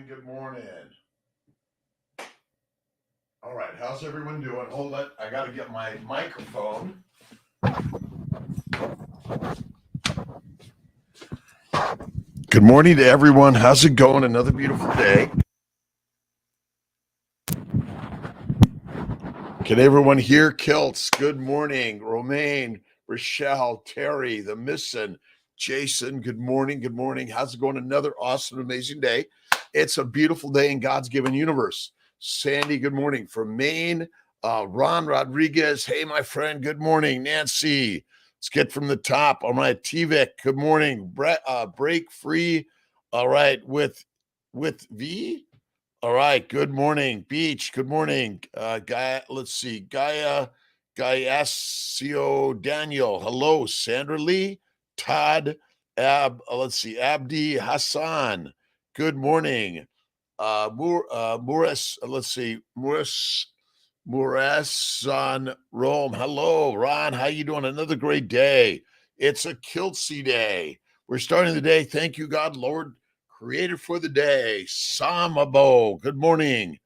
Good morning. All right, how's everyone doing? Hold it. I got to get my microphone. Good morning to everyone. How's it going? Another beautiful day. Can everyone hear Kiltz? Good morning. Romaine, Rochelle, Terry, the Missin, Jason, good morning. Good morning. How's it going? Another awesome, amazing day. It's a beautiful day in God's given universe. Sandy, good morning. From Maine, Ron Rodriguez. Hey, my friend, good morning. Nancy, let's get from the top. All right, Tvik, good morning. Brett, Break Free. All right, with V. All right. Good morning, Beach. Good morning, Gaia. Let's see, Gaiasio Daniel. Hello, Sandra Lee, Todd, let's see, Abdi Hassan. Good morning, Muras. Let's see, Muras Rome. Hello, Ron. How you doing? Another great day. It's a Kiltsy day. We're starting the day. Thank you, God, Lord. Creator for the day, Samabo. Good morning.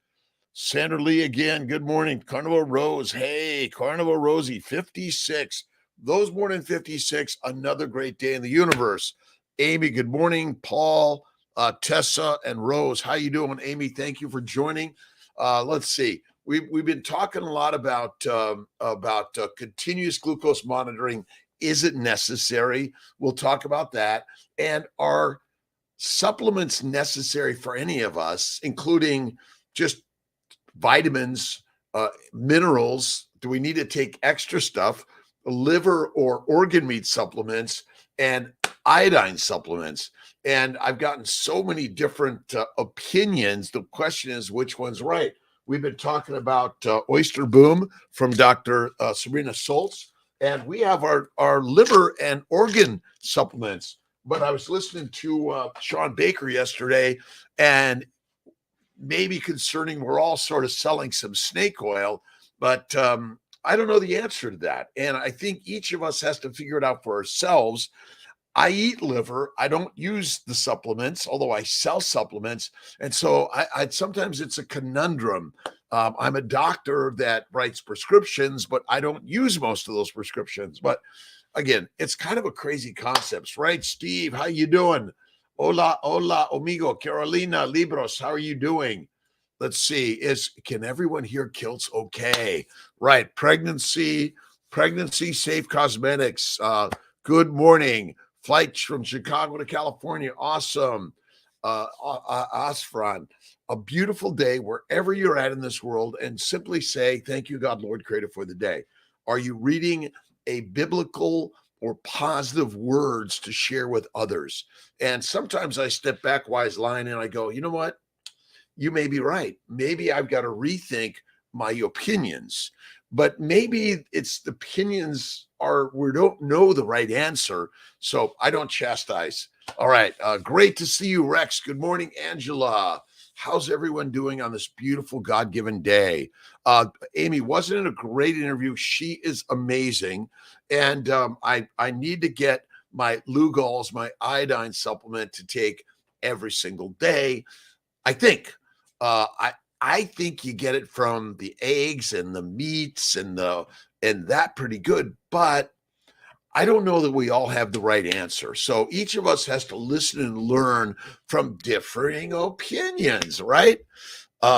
Sandra Lee again. Good morning. Carnival Rose. Hey, Carnival Rosie, 56. Those born in 56, another great day in the universe. Amy, good morning. Paul, Tessa, and Rose. How you doing, Amy? Thank you for joining. Let's see. We've been talking a lot about continuous glucose monitoring. Is it necessary? We'll talk about that. And our supplements necessary for any of us, including just vitamins, minerals. Do we need to take extra stuff, liver or organ meat supplements, and iodine supplements? And I've gotten so many different opinions. The question is, which one's right? We've been talking about Oyster Boom from Dr. Sabrina Soltz, and we have our liver and organ supplements. But I was listening to Sean Baker yesterday, and maybe concerning we're all sort of selling some snake oil, but I don't know the answer to that. And I think each of us has to figure it out for ourselves. I eat liver. I don't use the supplements, although I sell supplements. And so I sometimes it's a conundrum. I'm a doctor that writes prescriptions, but I don't use most of those prescriptions. But again, it's kind of a crazy concept, right? Steve, how you doing? Hola, amigo. Carolina Libros, how are you doing? Let's see. Can everyone hear Kiltz? Okay. Right. Pregnancy Safe Cosmetics. Good morning. Flights from Chicago to California. Awesome. Asfran. A beautiful day wherever you're at in this world, and simply say, thank you, God, Lord, Creator, for the day. Are you reading a biblical or positive words to share with others? And sometimes I step back, wise line, and I go, you know what? You may be right. Maybe I've got to rethink my opinions, but maybe it's the opinions we don't know the right answer. So I don't chastise. All right. Great to see you, Rex. Good morning, Angela. How's everyone doing on this beautiful God-given day? Amy, wasn't it a great interview? She is amazing. And I need to get my Lugol's, my iodine supplement to take every single day. I think. I think you get it from the eggs and the meats and that pretty good, but I don't know that we all have the right answer. So each of us has to listen and learn from differing opinions, right?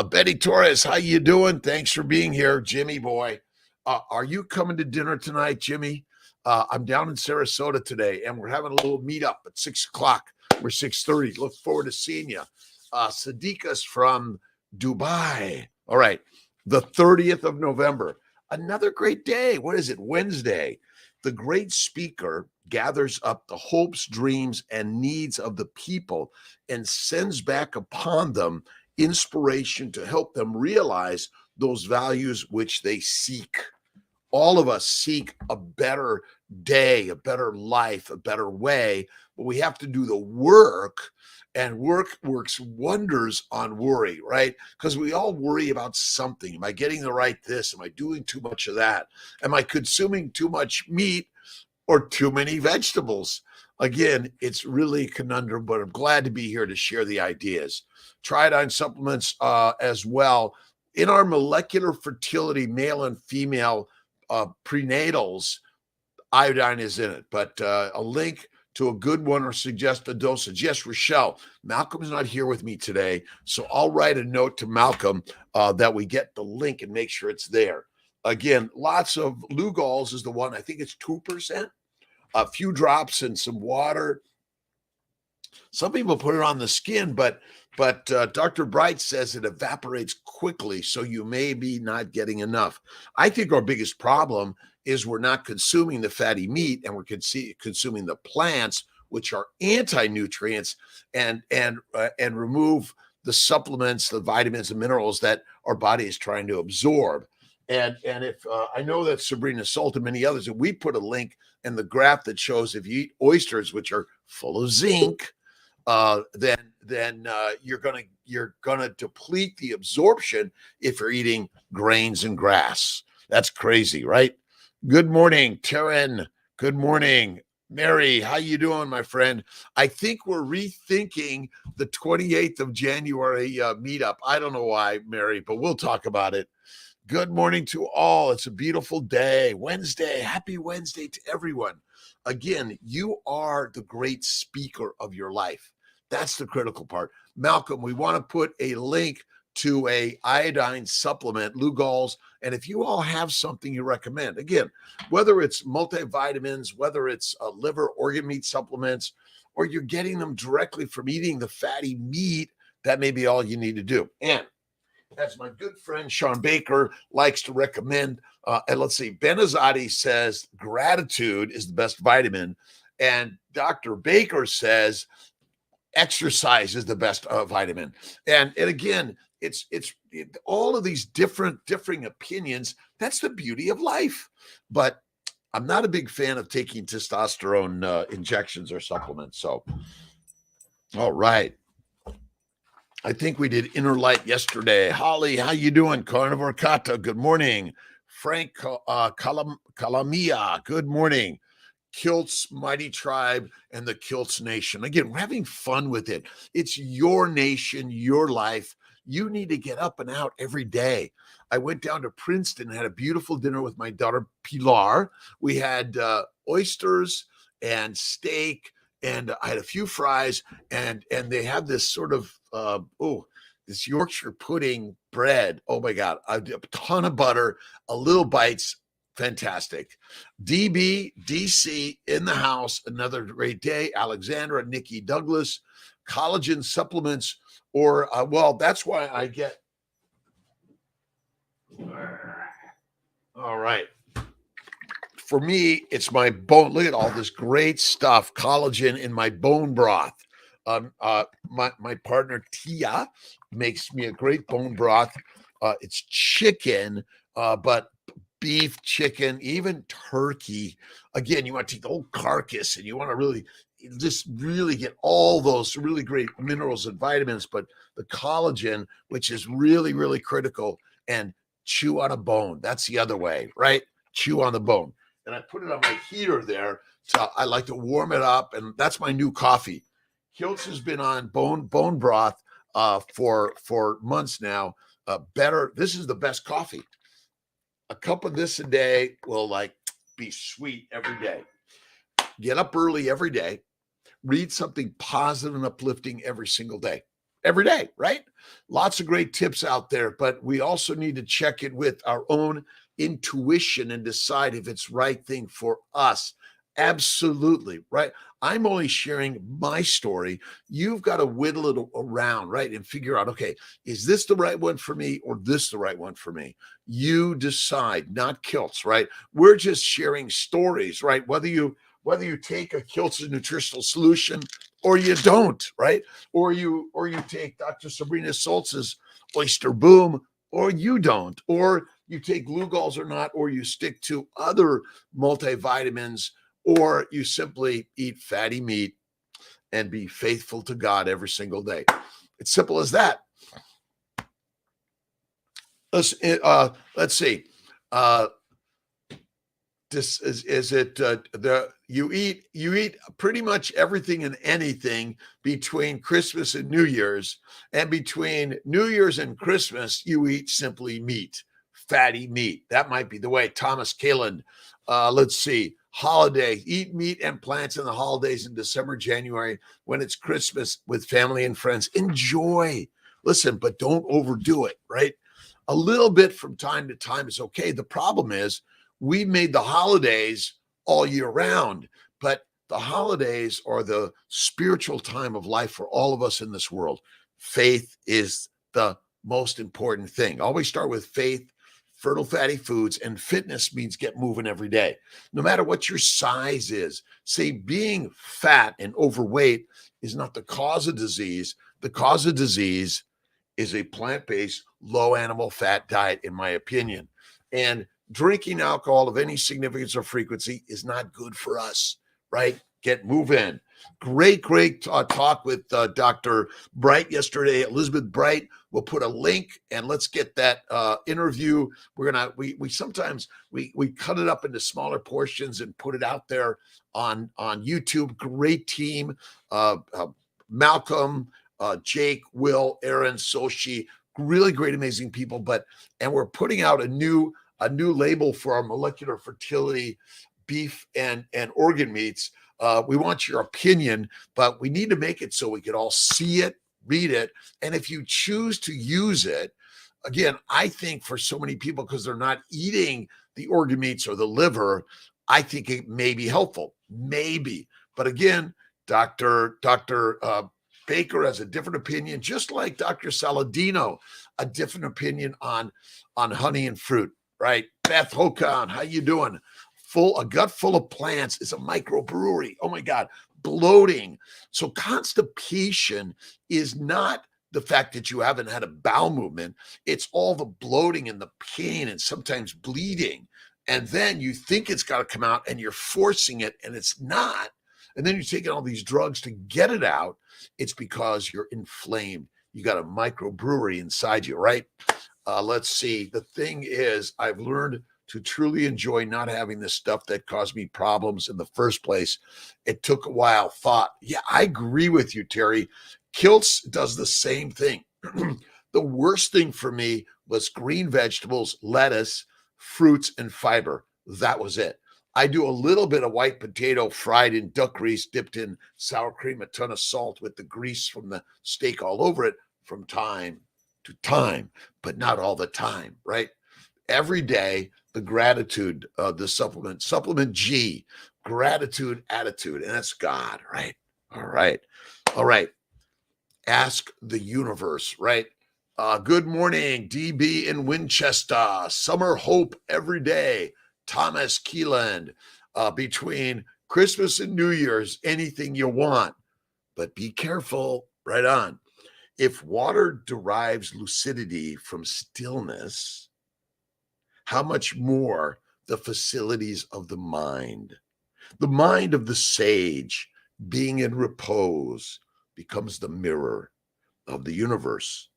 Betty Torres, how you doing? Thanks for being here, Jimmy boy. Are you coming to dinner tonight, Jimmy? I'm down in Sarasota today, and we're having a little meetup at 6 o'clock or 6:30. Look forward to seeing you. Sadiqa's from Dubai. All right, the 30th of November. Another great day. What is it? Wednesday. The great speaker gathers up the hopes, dreams, and needs of the people and sends back upon them inspiration to help them realize those values which they seek. All of us seek a better day, a better life, a better way, but we have to do the work, and work works wonders on worry, right? Because we all worry about something. Am I getting the right this? Am I doing too much of that? Am I consuming too much meat or too many vegetables? Again, it's really a conundrum, but I'm glad to be here to share the ideas. Tridine supplements as well. In our molecular fertility, male and female prenatals, iodine is in it, but a link to a good one or suggest a dosage. Yes, Rochelle, Malcolm's not here with me today, so I'll write a note to Malcolm that we get the link and make sure it's there. Again, lots of Lugol's is the one, I think it's 2%, a few drops in some water. Some people put it on the skin, but Dr. Bright says it evaporates quickly, so you may be not getting enough. I think our biggest problem is we're not consuming the fatty meat, and we're consuming the plants, which are anti-nutrients, and remove the supplements, the vitamins and minerals that our body is trying to absorb. And if I know that Sabrina Salt and many others, and we put a link in the graph that shows if you eat oysters, which are full of zinc, then you're gonna deplete the absorption if you're eating grains and grass. That's crazy, right? Good morning, Taryn. Good morning, Mary. How you doing, my friend? I think we're rethinking the 28th of January meetup. I don't know why, Mary, but we'll talk about it. Good morning to all. It's a beautiful day, Wednesday. Happy Wednesday to everyone. Again, you are the great speaker of your life. That's the critical part. Malcolm, we want to put a link to a iodine supplement, Lugol's, and if you all have something you recommend, again, whether it's multivitamins, whether it's liver organ meat supplements, or you're getting them directly from eating the fatty meat, that may be all you need to do. And as my good friend Sean Baker likes to recommend, and let's see, Benazati says gratitude is the best vitamin, and Dr. Baker says exercise is the best vitamin. And again, it's all of these differing opinions. That's the beauty of life. But I'm not a big fan of taking testosterone injections or supplements. So, all right. I think we did Inner Light yesterday. Holly, how you doing? Carnivore Kata, good morning. Frank Calamia, good morning. Kiltz Mighty Tribe and the Kiltz Nation. Again, we're having fun with it. It's your nation, your life. You need to get up and out every day. I went down to Princeton and had a beautiful dinner with my daughter, Pilar. We had oysters and steak, and I had a few fries, and they have this sort of, this Yorkshire pudding bread. Oh my God, a ton of butter, a little bites. Fantastic. DB, DC in the house. Another great day. Alexandra, Nikki Douglas, collagen supplements, or, well, that's why I get. All right. For me, it's my bone. Look at all this great stuff. Collagen in my bone broth. My partner, Tia, makes me a great bone broth. It's chicken, but beef, chicken, even turkey. Again, you want to take the whole carcass and you want to really get all those really great minerals and vitamins, but the collagen, which is really, really critical, and chew on a bone. That's the other way, right? Chew on the bone. And I put it on my heater there. So I like to warm it up, and that's my new coffee. Kiltz has been on bone broth for months now. Better. This is the best coffee. A cup of this a day will be sweet every day. Get up early every day. Read something positive and uplifting every single day. Every day, right? Lots of great tips out there, but we also need to check it with our own intuition and decide if it's right thing for us. Absolutely, right? I'm only sharing my story. You've got to whittle it around, right? And figure out, okay, is this the right one for me or this the right one for me? You decide, not Kiltz, right? We're just sharing stories, right? Whether you take a Kiltz nutritional solution or you don't, right? Or you take Dr. Sabrina Saltz's Oyster Boom, or you don't, or you take Lugol's or not, or you stick to other multivitamins, or you simply eat fatty meat and be faithful to God every single day. It's simple as that. Let's see. is it the you eat pretty much everything and anything between Christmas and New Year's, and between New Year's and Christmas you eat simply meat, fatty meat. That might be the way. Thomas Kaland. Let's see. Holiday, eat meat and plants in the holidays in December, January, when it's Christmas with family and friends. Enjoy. Listen, but don't overdo it, right? A little bit from time to time is okay. The problem is we made the holidays all year round, but the holidays are the spiritual time of life for all of us in this world. Faith is the most important thing. Always start with faith, fertile fatty foods, and fitness means get moving every day. No matter what your size is, say being fat and overweight is not the cause of disease. The cause of disease is a plant-based, low animal fat diet, in my opinion. And drinking alcohol of any significance or frequency is not good for us, right? Move in. Great talk with Dr. Bright yesterday, Elizabeth Bright. We'll put a link and let's get that interview. We sometimes cut it up into smaller portions and put it out there on YouTube. Great team. Malcolm, Jake, Will, Aaron, Soshi, really great, amazing people. And we're putting out a new label for our molecular fertility beef and organ meats. We want your opinion, but we need to make it so we can all see it, read it. And if you choose to use it, again, I think for so many people, because they're not eating the organ meats or the liver, I think it may be helpful, maybe. But again, Dr. Baker has a different opinion, just like Dr. Saladino, a different opinion on honey and fruit, right? Beth Hokan, how you doing? A gut full of plants is a microbrewery. Oh my God, bloating. So constipation is not the fact that you haven't had a bowel movement. It's all the bloating and the pain and sometimes bleeding. And then you think it's got to come out and you're forcing it and it's not. And then you're taking all these drugs to get it out. It's because you're inflamed. You got a microbrewery inside you, right? Let's see. The thing is, I've learned to truly enjoy not having this stuff that caused me problems in the first place. It took a while. Yeah, I agree with you, Terry. Kiltz does the same thing. The worst thing for me was green vegetables, lettuce, fruits, and fiber. That was it. I do a little bit of white potato fried in duck grease, dipped in sour cream, a ton of salt with the grease from the steak all over it from time to time, but not all the time, right? Every day, the gratitude, the supplement G, gratitude attitude, and that's God, right? All right. Ask the universe, right? Good morning, DB in Winchester. Summer hope every day. Thomas Keeland. Between Christmas and New Year's, anything you want, but be careful. Right on. If water derives lucidity from stillness, how much more the facilities of the mind of the sage, being in repose, becomes the mirror of the universe,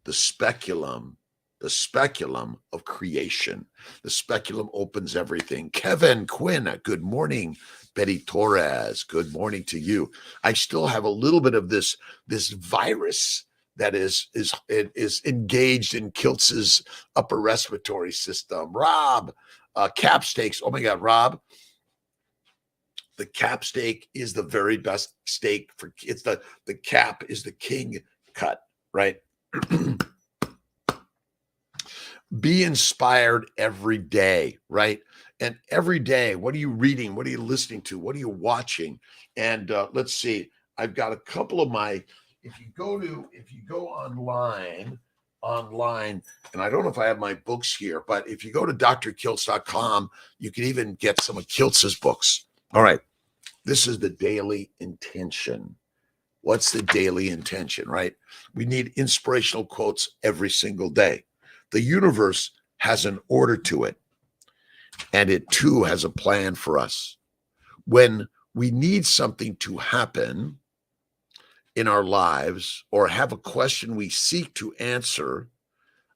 the speculum of creation. The speculum opens everything. Kevin Quinn, good morning. Betty Torres, good morning to you. I still have a little bit of this virus that is engaged in Kiltz's upper respiratory system. Rob, cap steaks. Oh my God, Rob. The cap steak is the very best steak for it's the cap is the king cut, right? Be inspired every day, right? And every day, what are you reading? What are you listening to? What are you watching? And let's see. I've got a couple of my. If you go online, and I don't know if I have my books here, but if you go to drkiltz.com, you can even get some of Kiltz's books. All right. This is the daily intention. What's the daily intention, right? We need inspirational quotes every single day. The universe has an order to it, and it too has a plan for us. When we need something to happen in our lives or have a question we seek to answer,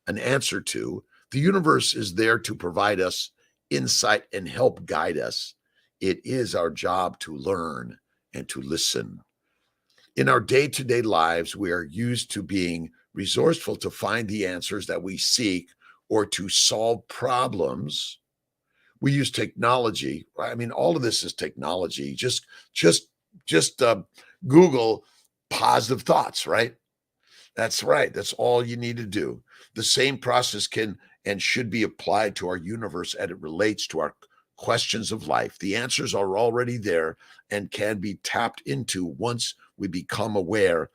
an answer to, the universe is there to provide us insight, and help guide us. It is our job to learn and to listen. In our day-to-day lives, we are used to being resourceful to find the answers that we seek or to solve problems. We use technology. Right? I mean, all of this is technology. Just Google positive thoughts, right? That's right. That's all you need to do. The same process can and should be applied to our universe as it relates to our questions of life. The answers are already there and can be tapped into once we become aware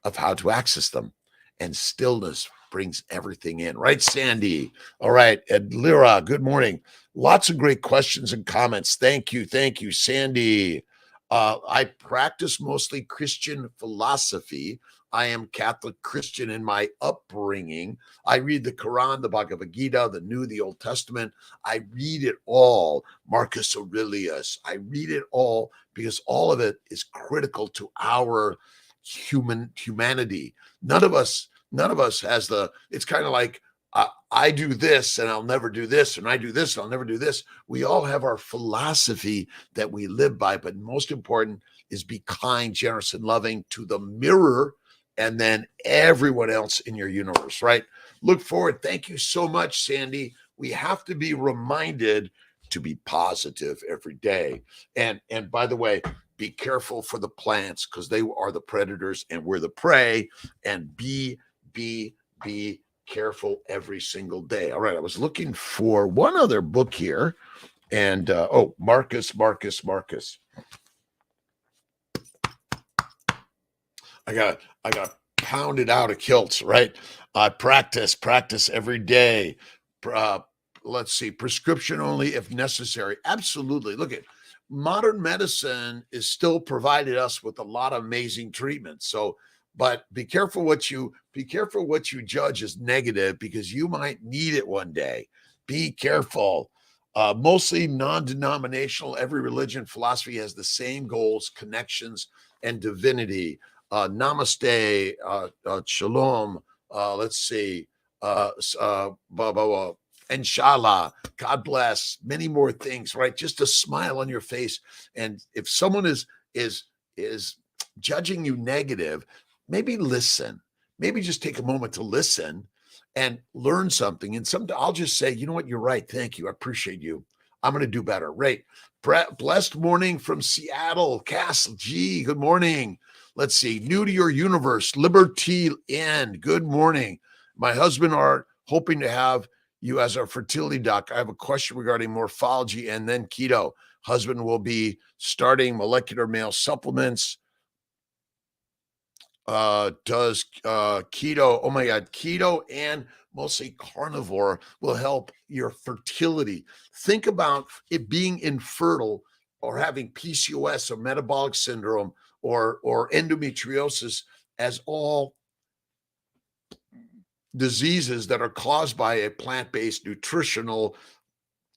of how to access them. And stillness brings everything in, right, Sandy? All right, Ed Lira, good morning. Lots of great questions and comments. Thank you, Sandy. I practice mostly Christian philosophy. I am Catholic Christian in my upbringing. I read the Quran, the Bhagavad Gita, the New, the Old Testament. I read it all. Marcus Aurelius. I read it all because all of it is critical to our humanity. None of us has the, it's kind of like I do this and I'll never do this, and I do this and I'll never do this. We all have our philosophy that we live by, but most important is be kind, generous, and loving to the mirror and then everyone else in your universe, right? Look forward. Thank you so much, Sandy. We have to be reminded to be positive every day. And by the way, be careful for the plants because they are the predators and we're the prey. And be careful every single day. All right, I was looking for one other book here, and Marcus. I got pounded out of Kiltz, right? I practice every day. Let's see, prescription only if necessary. Absolutely. Look at modern medicine is still provided us with a lot of amazing treatments. So, but be careful what you judge as negative because you might need it one day. Be careful. Mostly non-denominational. Every religion, philosophy has the same goals, connections, and divinity. Namaste, shalom. Let's see. Inshallah, God bless, many more things, right? Just a smile on your face. And if someone is judging you negative, maybe listen. Maybe just take a moment to listen and learn something. And I'll just say, you know what? You're right. Thank you. I appreciate you. I'm going to do better. Right. Blessed morning from Seattle. Castle G. Good morning. Let's see. New to your universe. Liberty End. Good morning. My husband are hoping to have you as our fertility doc. I have a question regarding morphology and then keto. Husband will be starting molecular male supplements. Does keto, oh my God, keto and mostly carnivore will help your fertility. Think about it being infertile or having PCOS or metabolic syndrome or endometriosis as all diseases that are caused by a plant-based nutritional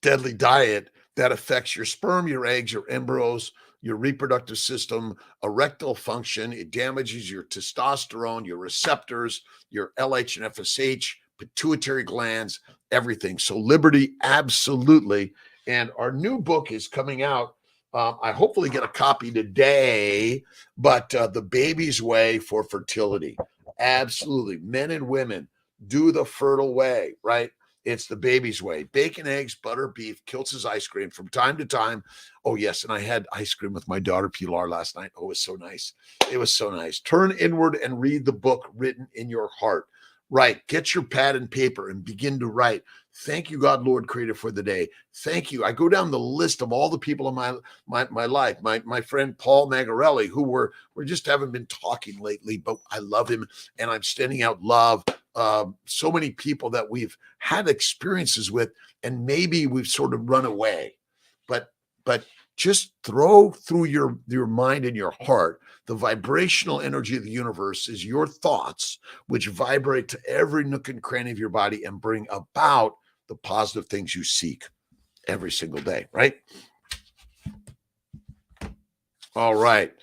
deadly diet that affects your sperm, your eggs, your embryos, your reproductive system, erectile function. It damages your testosterone, your receptors, your LH and FSH, pituitary glands, everything. So Liberty, absolutely. And our new book is coming out. I hopefully get a copy today, but The Baby's Way for Fertility. Absolutely. Men and women do the fertile way, right? It's the baby's way. Bacon, eggs, butter, beef, Kiltz's ice cream from time to time. Oh, yes. And I had ice cream with my daughter, Pilar, last night. Oh, it was so nice. It was so nice. Turn inward and read the book written in your heart. Right. Get your pad and paper and begin to write. Thank you, God, Lord, Creator, for the day. Thank you. I go down the list of all the people in my life. My friend Paul Magarelli, who we just haven't been talking lately, but I love him and I'm sending out love. So many people that we've had experiences with, and maybe we've sort of run away, but just throw through your mind and your heart. The vibrational energy of the universe is your thoughts, which vibrate to every nook and cranny of your body and bring about the positive things you seek every single day, right? All right.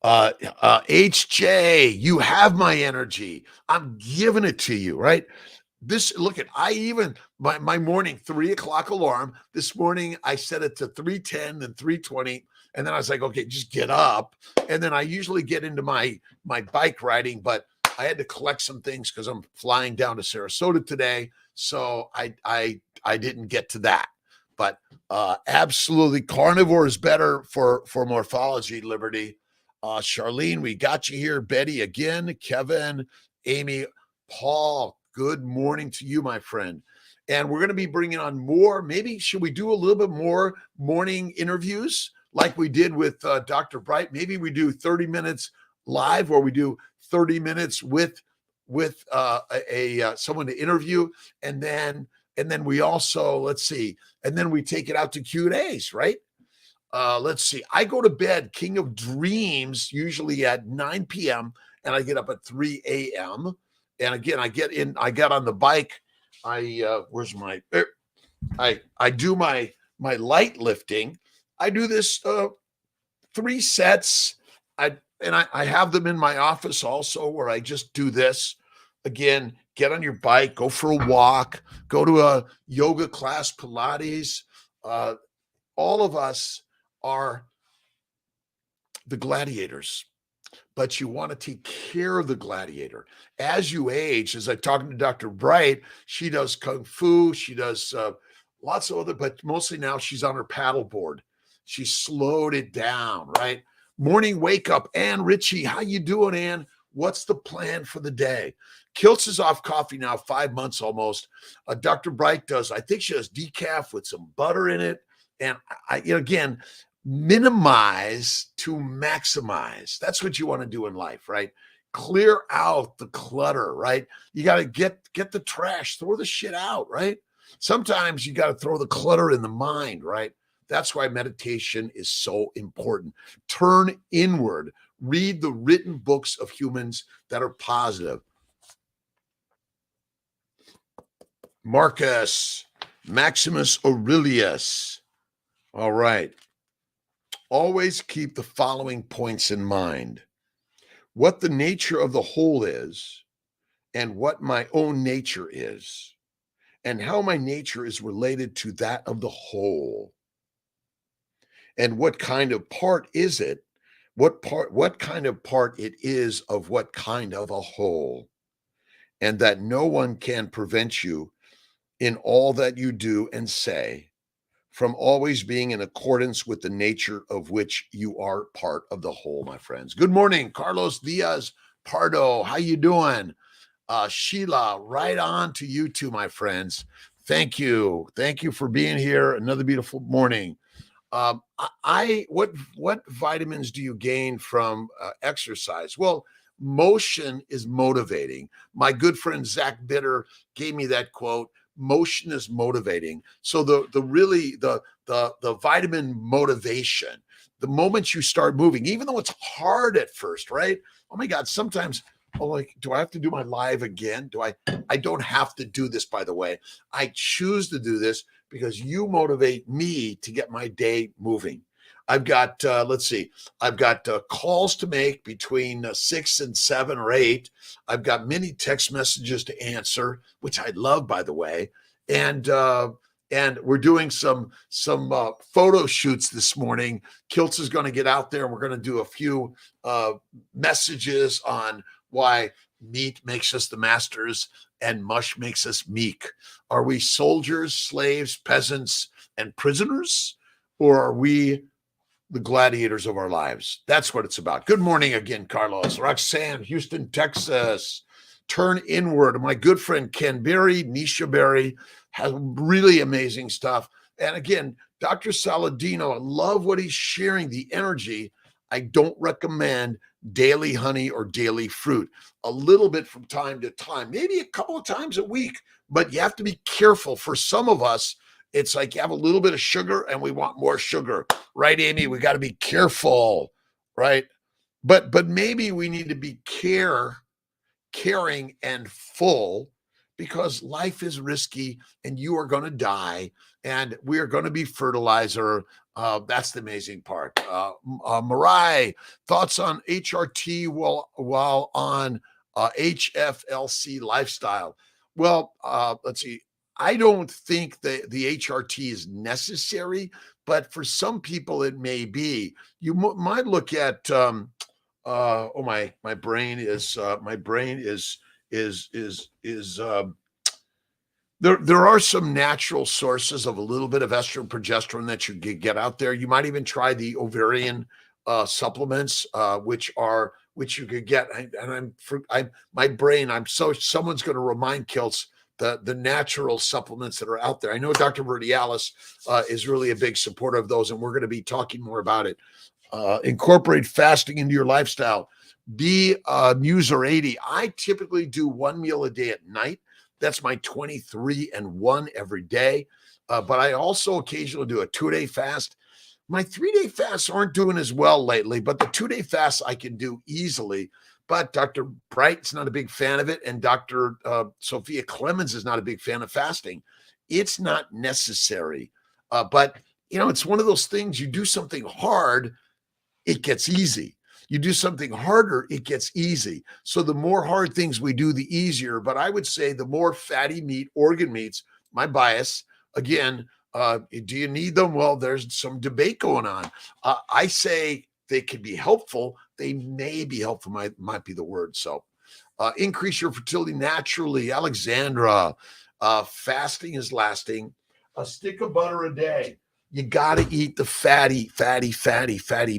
HJ, you have my energy. I'm giving it to you, right? look at, I even, my morning 3 o'clock alarm, this morning, I set it to 3:10 and 3:20. And then I was like, okay, just get up. And then I usually get into my bike riding, but I had to collect some things because I'm flying down to Sarasota today. So I didn't get to that. But absolutely, carnivore is better for morphology, Liberty. Charlene, we got you here. Betty again, Kevin, Amy, Paul, good morning to you, my friend. And we're going to be bringing on more. Maybe should we do a little bit more morning interviews like we did with Dr. Bright? Maybe we do 30 minutes live, or we do 30 minutes with someone to interview, and then we also, let's see, and then we take it out to Q&As, right? Let's see. I go to bed, King of Dreams, usually at 9 p.m. and I get up at 3 a.m. And again, I got on the bike. Where's my? I do my light lifting. I do this 3 sets. I have them in my office also, where I just do this. Again, get on your bike, go for a walk, go to a yoga class, Pilates. All of us are the gladiators, but you want to take care of the gladiator. As you age, as I'm talking to Dr. Bright, she does Kung Fu, she does lots of other, but mostly now she's on her paddleboard. She slowed it down, right? Morning wake up. Ann Ritchie, how you doing, Ann? What's the plan for the day? Kiltz is off coffee now, 5 months almost. Dr. Bright does, I think she does decaf with some butter in it. And again, minimize to maximize. That's what you want to do in life, right? Clear out the clutter, right? You got to get the trash, throw the shit out, right? Sometimes you got to throw the clutter in the mind, right? That's why meditation is so important. Turn inward. Read the written books of humans that are positive. Marcus, Maximus Aurelius. All right. Always keep the following points in mind: what the nature of the whole is, and what my own nature is, and how my nature is related to that of the whole. And what kind of part is it? What kind of part it is of what kind of a whole, and that no one can prevent you in all that you do and say from always being in accordance with the nature of which you are part of the whole, my friends. Good morning, Carlos Diaz Pardo. How you doing? Sheila, right on to you too, my friends. Thank you. Thank you for being here. Another beautiful morning. What vitamins do you gain from exercise? Well, motion is motivating. My good friend Zach Bitter gave me that quote. Motion is motivating. So the vitamin motivation, the moment you start moving, even though it's hard at first, right? Oh my God, sometimes, oh, like, do I have to do my live again? I don't have to do this, by the way. I choose to do this because you motivate me to get my day moving. I've got, let's see, I've got calls to make between 6 and 7 or 8. I've got many text messages to answer, which I love, by the way. And we're doing some photo shoots this morning. Kiltz is going to get out there, and we're going to do a few messages on why meat makes us the masters and mush makes us meek. Are we soldiers, slaves, peasants, and prisoners? Or are we the gladiators of our lives? That's what it's about. Good morning again, Carlos. Roxanne, Houston, Texas. Turn inward. My good friend Ken Berry, Nisha Berry, has really amazing stuff. And again, Dr. Saladino, I love what he's sharing, the energy. I don't recommend daily honey or daily fruit. A little bit from time to time, maybe a couple of times a week, but you have to be careful. For some of us, it's like you have a little bit of sugar and we want more sugar, right, Amy? We got to be careful, right? But maybe we need to be caring and full, because life is risky and you are going to die and we are going to be fertilizer. That's the amazing part. Marai, thoughts on HRT while on HFLC lifestyle? Well, let's see. I don't think the HRT is necessary, but for some people it may be. You might look at oh my brain is there are some natural sources of a little bit of estrogen progesterone that you could get out there. You might even try the ovarian supplements, which you could get. My brain. Someone's going to remind Kiltz the natural supplements that are out there. I know Dr. Verdialis is really a big supporter of those, and we're going to be talking more about it. Incorporate fasting into your lifestyle. Be user 80. I typically do one meal a day at night. That's my 23 and 1 every day. But I also occasionally do a 2-day fast. My 3-day fasts aren't doing as well lately, but the 2-day fasts I can do easily. But Dr. Bright's not a big fan of it, and Dr. Sophia Clemens is not a big fan of fasting. It's not necessary. But, it's one of those things, you do something hard, it gets easy. You do something harder, it gets easy. So the more hard things we do, the easier. But I would say the more fatty meat, organ meats, my bias, again, do you need them? Well, there's some debate going on. I say they can be helpful. They may be helpful, might be the word. So increase your fertility naturally. Alexandra, fasting is lasting. A stick of butter a day. You got to eat the fatty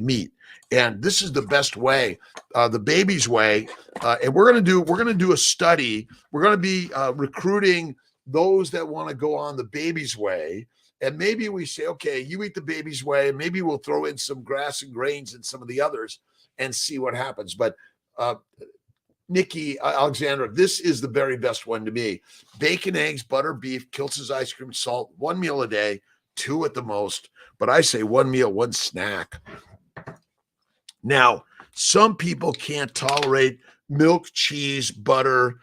meat. And this is the best way, the baby's way. And we're going to do a study. We're going to be recruiting those that want to go on the baby's way. And maybe we say, okay, you eat the baby's way, and maybe we'll throw in some grass and grains and some of the others and see what happens. But Nikki, Alexandra, this is the very best one to me. Bacon, eggs, butter, beef, Kiltz's ice cream, salt, 1 meal a day, 2 at the most. But I say 1 meal, 1 snack. Now, some people can't tolerate milk, cheese, butter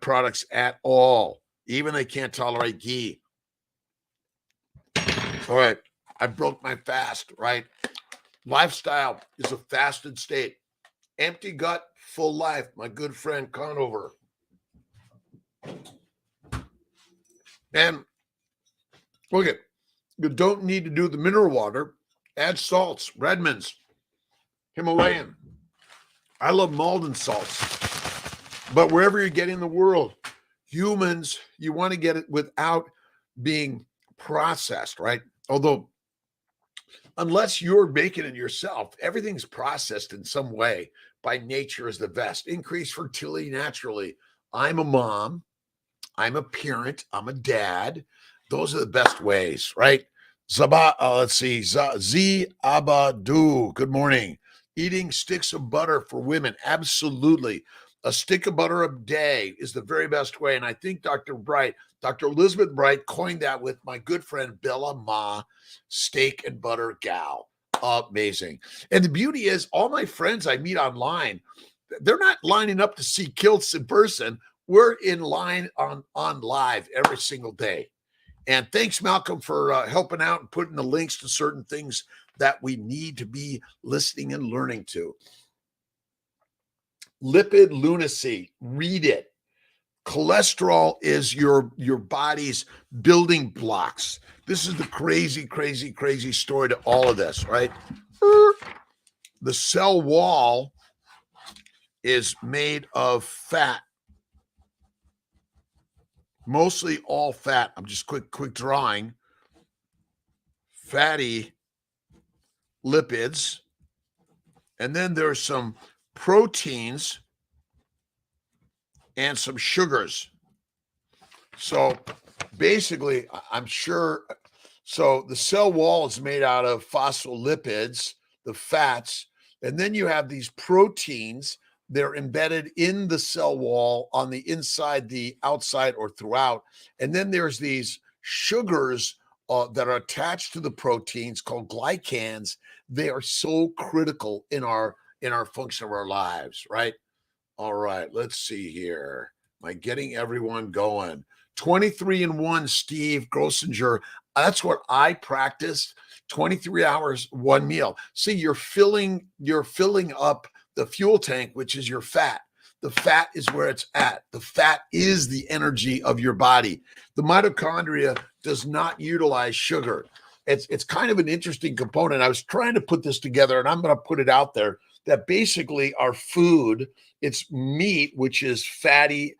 products at all. Even they can't tolerate ghee. All right, I broke my fast, right? Lifestyle is a fasted state. Empty gut, full life. My good friend Conover. And look at, you don't need to do the mineral water. Add salts, Redmond's, Himalayan. I love Malden salts. But wherever you're getting in the world, humans, you want to get it without being processed, right? Although, unless you're making it yourself, everything's processed in some way. By nature is the best. Increase fertility naturally. I'm a mom. I'm a parent. I'm a dad. Those are the best ways, right? Let's see. Z Abadu. Good morning. Eating sticks of butter for women. Absolutely. A stick of butter a day is the very best way. And I think Dr. Elizabeth Bright coined that with my good friend Bella Ma, steak and butter gal. Amazing. And the beauty is, all my friends I meet online, they're not lining up to see Kiltz in person. We're in line on live every single day. And thanks, Malcolm, for helping out and putting the links to certain things that we need to be listening and learning to. Lipid lunacy, read it. Cholesterol is your body's building blocks. This is the crazy story to all of this, right? The cell wall is made of fat, mostly all fat. I'm just quick drawing. Fatty lipids, and then there's some proteins and some sugars. So basically, I'm sure, so the cell wall is made out of phospholipids, the fats, and then you have these proteins. They're embedded in the cell wall on the inside, the outside, or throughout. And then there's these sugars that are attached to the proteins called glycans. They are so critical in our function of our lives, right? All right, let's see here. Am I getting everyone going? 23 and 1, Steve Grossinger. That's what I practiced. 23 hours, 1 meal. See, you're filling up the fuel tank, which is your fat. The fat is where it's at. The fat is the energy of your body. The mitochondria does not utilize sugar. It's kind of an interesting component. I was trying to put this together, and I'm going to put it out there that basically our food, it's meat, which is fatty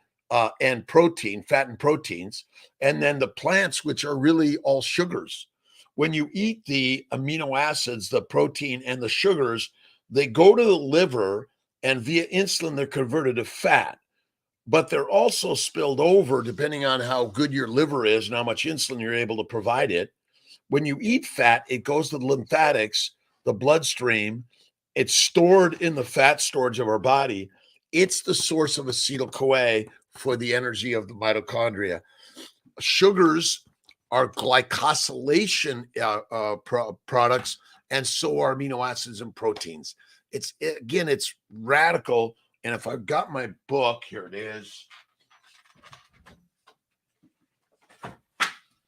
and protein, fat and proteins, and then the plants, which are really all sugars. When you eat the amino acids, the protein and the sugars, they go to the liver, and via insulin, they're converted to fat. But they're also spilled over, depending on how good your liver is and how much insulin you're able to provide it. When you eat fat, it goes to the lymphatics, the bloodstream. It's stored in the fat storage of our body. It's the source of acetyl-CoA for the energy of the mitochondria. Sugars are glycosylation products, and so are amino acids and proteins. It's radical. And if I've got my book, here it is.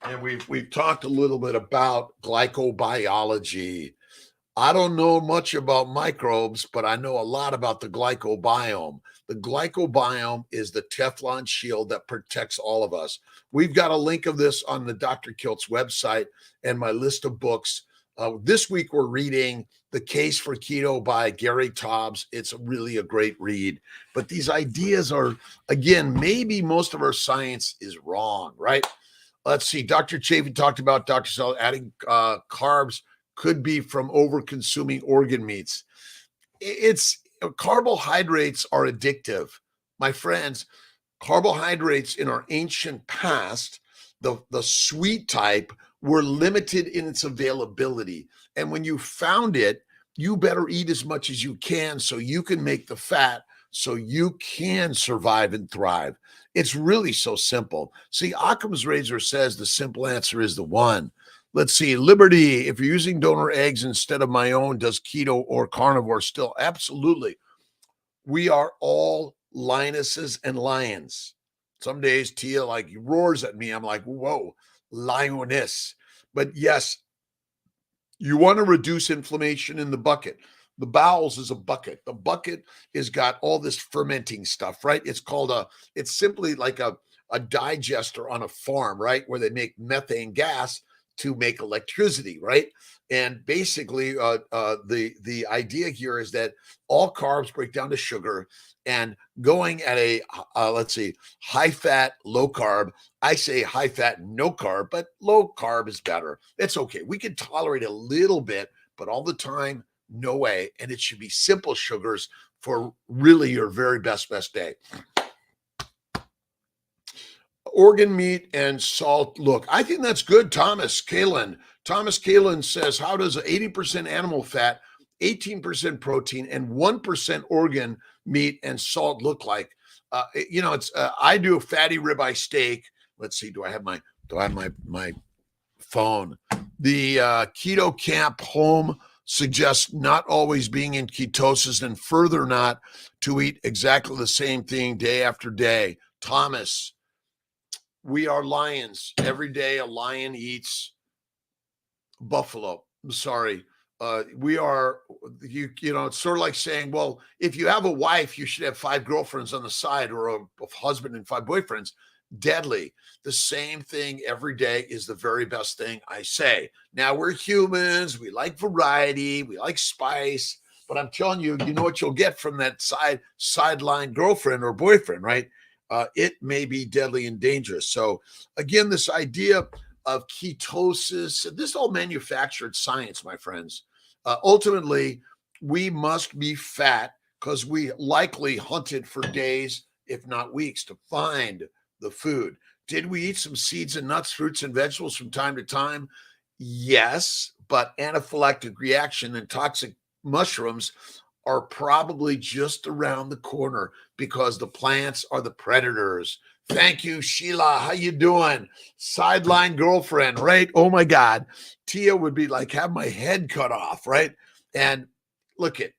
And we've talked a little bit about glycobiology. I don't know much about microbes, but I know a lot about the glycobiome. The glycobiome is the Teflon shield that protects all of us. We've got a link of this on the Dr. Kiltz website and my list of books. This week, we're reading The Case for Keto by Gary Taubes. It's really a great read. But these ideas are, again, maybe most of our science is wrong, right? Let's see. Dr. Chafee talked about Dr. Sal adding carbs could be from over-consuming organ meats. Carbohydrates are addictive. My friends, carbohydrates in our ancient past, the sweet type, were limited in its availability. And when you found it, you better eat as much as you can so you can make the fat so you can survive and thrive. It's really so simple. See, Occam's razor says the simple answer is the one. Let's see. Liberty, if you're using donor eggs instead of my own, does keto or carnivore still? Absolutely. We are all lionesses and lions. Some days Tia roars at me. I'm like, whoa, lioness. But yes, you want to reduce inflammation in the bucket. The bowels is a bucket. The bucket has got all this fermenting stuff, right? It's simply like a digester on a farm, right? Where they make methane gas to make electricity, right? And basically, the idea here is that all carbs break down to sugar, and going at a high fat, low carb. I say high fat, no carb, but low carb is better. It's okay. We can tolerate a little bit, but all the time, no way. And it should be simple sugars for really your very best day. Organ meat and salt. Look, I think that's good. Thomas Kalin says, how does 80% animal fat, 18% protein, and 1% organ meat and salt look like? I do a fatty ribeye steak. Let's see, do I have my phone? The Keto Camp Home suggests not always being in ketosis, and further not to eat exactly the same thing day after day. Thomas, we are lions. Every day a lion eats buffalo. I'm sorry. It's sort of like saying, well, if you have a wife, you should have 5 girlfriends on the side, or a husband and 5 boyfriends. Deadly. The same thing every day is the very best thing I say. Now, we're humans. We like variety. We like spice. But I'm telling you, you know what you'll get from that sideline girlfriend or boyfriend, right? It may be deadly and dangerous. So again, this idea of ketosis, this is all manufactured science, my friends. Ultimately, we must be fat because we likely hunted for days, if not weeks, to find the food. Did we eat some seeds and nuts, fruits and vegetables from time to time? Yes, but anaphylactic reaction and toxic mushrooms are probably just around the corner because the plants are the predators. Thank you, Sheila. How you doing? Sideline girlfriend, right? Oh my God. Tia would be like, have my head cut off, right? And look it,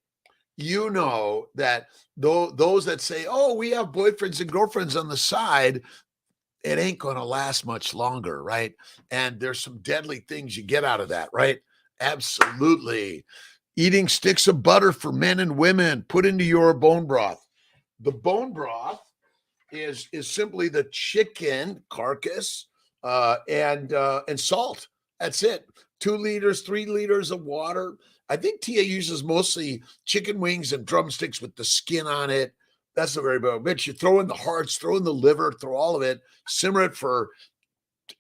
you know that those that say, oh, we have boyfriends and girlfriends on the side, it ain't going to last much longer, right? And there's some deadly things you get out of that, right? Absolutely. Eating sticks of butter for men and women, put into your bone broth. The bone broth is simply the chicken carcass and salt. That's it. 2 liters, 3 liters of water. I think Tia uses mostly chicken wings and drumsticks with the skin on it. That's the very best. You throw in the hearts, throw in the liver, throw all of it, simmer it for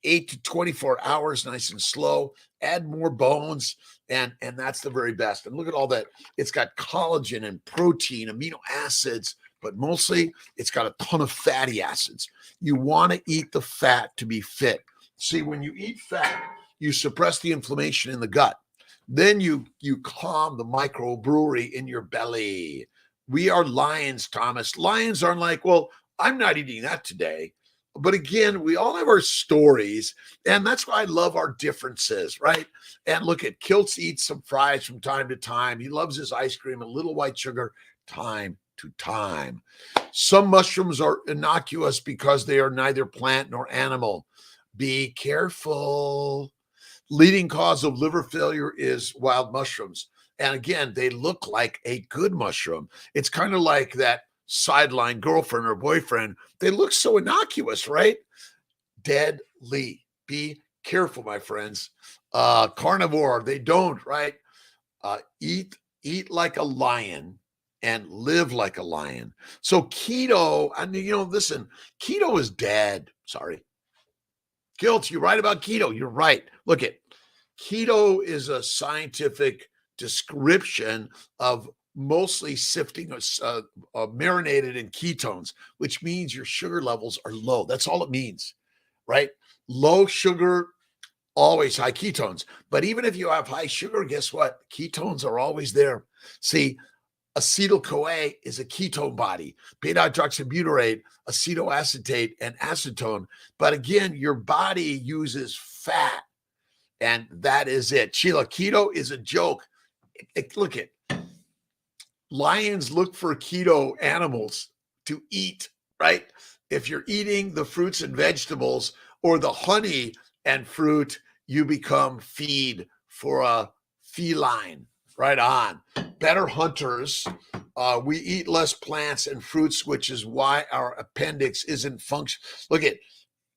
8 to 24 hours, nice and slow. Add more bones, and that's the very best. And look at all that. It's got collagen and protein, amino acids, but mostly it's got a ton of fatty acids. You want to eat the fat to be fit. See, when you eat fat, you suppress the inflammation in the gut. Then you calm the microbrewery in your belly. We are lions, Thomas. Lions aren't like, well, I'm not eating that today. But again, we all have our stories, and that's why I love our differences, right? And look at Kiltz eats some fries from time to time. He loves his ice cream and little white sugar time to time. Some mushrooms are innocuous because they are neither plant nor animal. Be careful. Leading cause of liver failure is wild mushrooms. And again, they look like a good mushroom. It's kind of like that sideline girlfriend or boyfriend. They look so innocuous, right? Deadly. Be careful, my friends. Carnivore, they don't, right? Eat like a lion and live like a lion. So keto, I mean, listen, keto is dead. Sorry. Kiltz, you're right about keto. You're right. Look at keto is a scientific description of mostly sifting marinated in ketones, which means your sugar levels are low. That's all it means, right? Low sugar, always high ketones. But even if you have high sugar, guess what? Ketones are always there. See, acetyl-CoA is a ketone body, beta-hydroxybutyrate, acetoacetate, and acetone. But again, your body uses fat, and that is it. Sheila, keto is a joke. Look at lions look for keto animals to eat, right? If you're eating the fruits and vegetables or the honey and fruit, you become feed for a feline. Right on. Better hunters. We eat less plants and fruits, which is why our appendix isn't function. Look at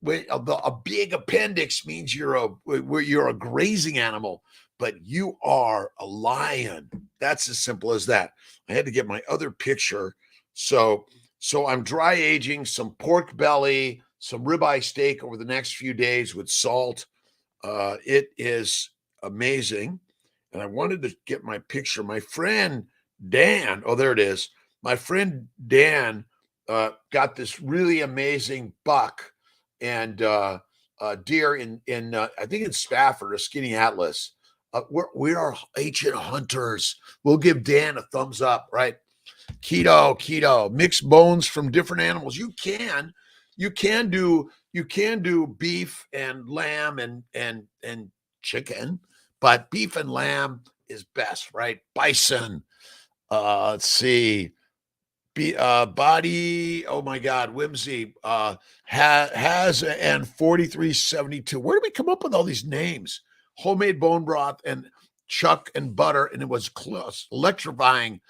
a big appendix means you're a grazing animal, but you are a lion. That's as simple as that. I had to get my other picture. So I'm dry aging some pork belly, some ribeye steak over the next few days with salt. It is amazing. And I wanted to get my picture. My friend Dan, oh, there it is. My friend Dan got this really amazing buck and deer in I think in Spafford, a skinny Atlas. We are ancient hunters. We'll give Dan a thumbs up, right? Keto, mixed bones from different animals. You can do beef and lamb and chicken, but beef and lamb is best, right? Bison. Let's see. Body, oh my God, Whimsy has and 4372. Where did we come up with all these names? Homemade bone broth and chuck and butter, and it was close, electrifying.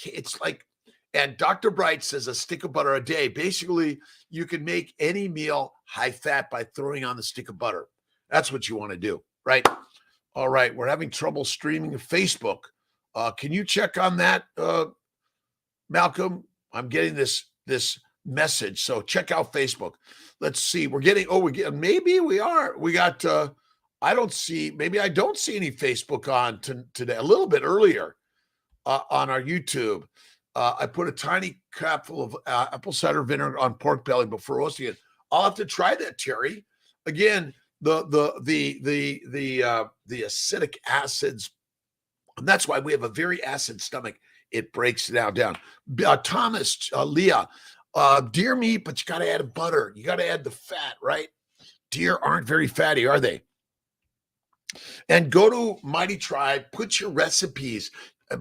It's like, and Dr. Bright says a stick of butter a day. Basically, you can make any meal high fat by throwing on the stick of butter. That's what you want to do, right? All right, we're having trouble streaming to Facebook. Can you check on that, Malcolm? I'm getting this message, so check out Facebook. Let's see. Maybe we are. We got. I don't see. Maybe I don't see any Facebook on today. A little bit earlier on our YouTube. I put a tiny capful of apple cider vinegar on pork belly before roasting it. I'll have to try that, Terry. Again, the acidic acids, and that's why we have a very acid stomach. It breaks it down. Thomas, Leah, deer meat, but you got to add butter. You got to add the fat, right? Deer aren't very fatty, are they? And go to Mighty Tribe, put your recipes.